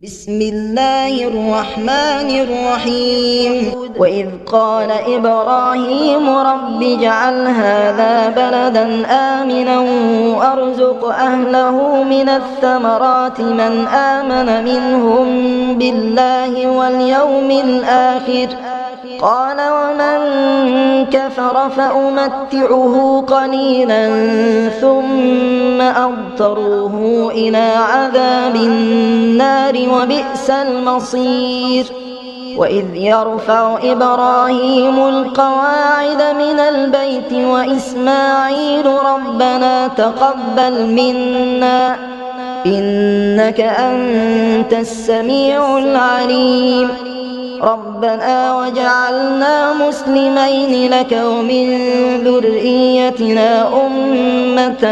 بسم الله الرحمن الرحيم. وإذ قال إبراهيم رب اجعل هذا بلدا آمنا وارزق أهله من الثمرات من آمن منهم بالله واليوم الآخر قال ومن كفر فأمتعه قليلا ثم أضطروه إلى عذاب النار وبئس المصير. وإذ يرفع إبراهيم القواعد من البيت وإسماعيل ربنا تقبل منا إنك أنت السميع العليم. ربنا وجعلنا مسلمين لك ومن ذريتنا أمة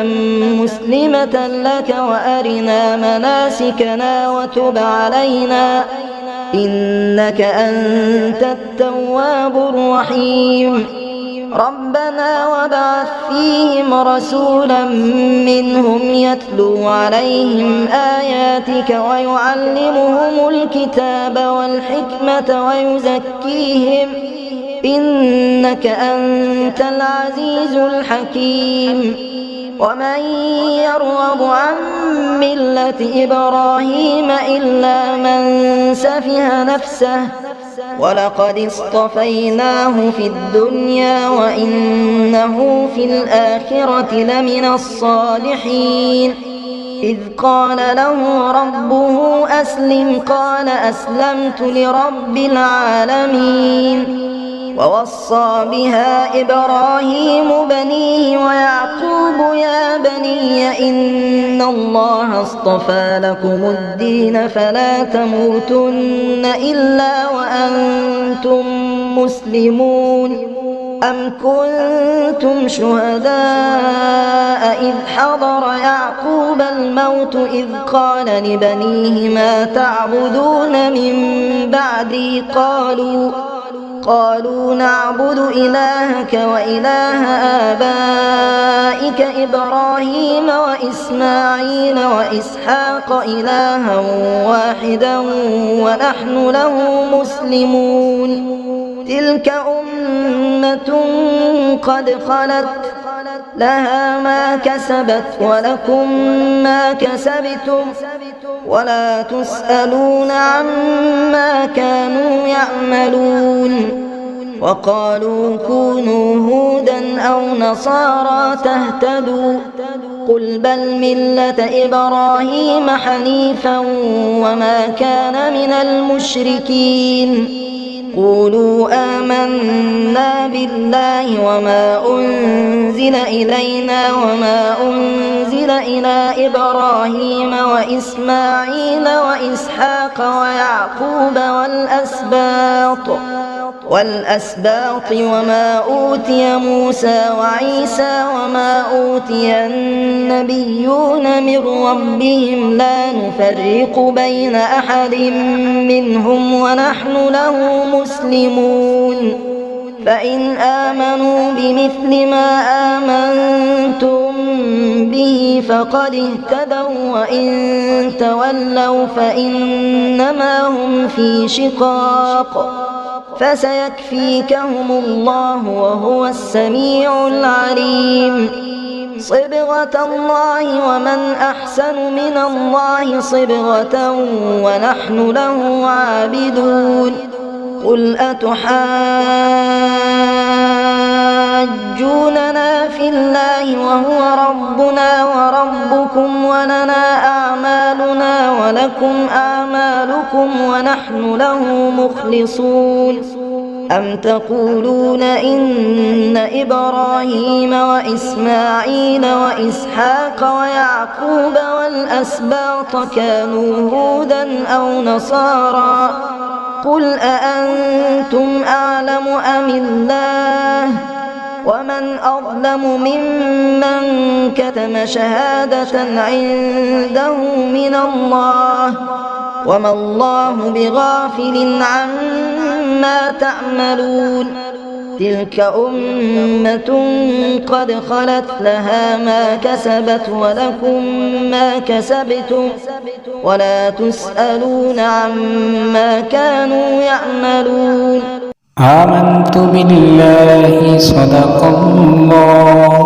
مسلمة لك وأرنا مناسكنا وتب علينا إنك أنت التواب الرحيم. ربنا وابعث فيهم رسولا منهم يتلو عليهم آياتك ويعلمهم الكتاب والحكمة ويزكيهم إنك أنت العزيز الحكيم. ومن يرغب عن ملة إبراهيم إلا من سفه نفسه ولقد اصطفيناه في الدنيا وإنه في الآخرة لمن الصالحين. إذ قال له ربه أسلم قال أسلمت لرب العالمين. ووصى بها إبراهيم بنيه ويعقوب يا بني إن الله اصطفى لكم الدين فلا تموتن إلا وأنتم مسلمون. أم كنتم شهداء إذ حضر يعقوب الموت إذ قال لبنيه ما تعبدون من بعدي قالوا نعبد إلهك وإله آبائك إبراهيم وإسماعيل وإسحاق إلها واحدا ونحن له مسلمون. تلك أمة قد خلت لها ما كسبت ولكم ما كسبتم ولا تسألون عما كانوا يعملون. وقالوا كونوا هودا أو نصارى تهتدوا قل بل ملة إبراهيم حنيفا وما كان من المشركين. قولوا آمنا بالله وما أنزل إلينا وما أنزل إلى إبراهيم وإسماعيل وإسحاق ويعقوب والأسباط وما أوتي موسى وعيسى وما أوتي النبيون من ربهم لا نفرق بين أحد منهم ونحن له مسلمون. فإن آمنوا بمثل ما آمنتم به فقد اهتدوا وإن تولوا فإنما هم في شقاق فسيكفيكهم الله وهو السميع العليم. صبغة الله ومن أحسن من الله صبغة ونحن له عابدون. قل أتحاجوننا في الله وهو ربنا وربكم ولنا أعمالنا ولكم أعمالكم ونحن له مخلصون. أم تقولون إن إبراهيم وإسماعيل وإسحاق ويعقوب والأسباط كانوا هودا أو نصارى قل أأنتم أعلم أم الله ومن أظلم ممن كتم شهادة عنده من الله وما الله بغافل عما تعملون. تلك أمة قد خلت لها ما كسبت ولكم ما كسبتم ولا تسألون عما كانوا يعملون. آمنت بالله صدق الله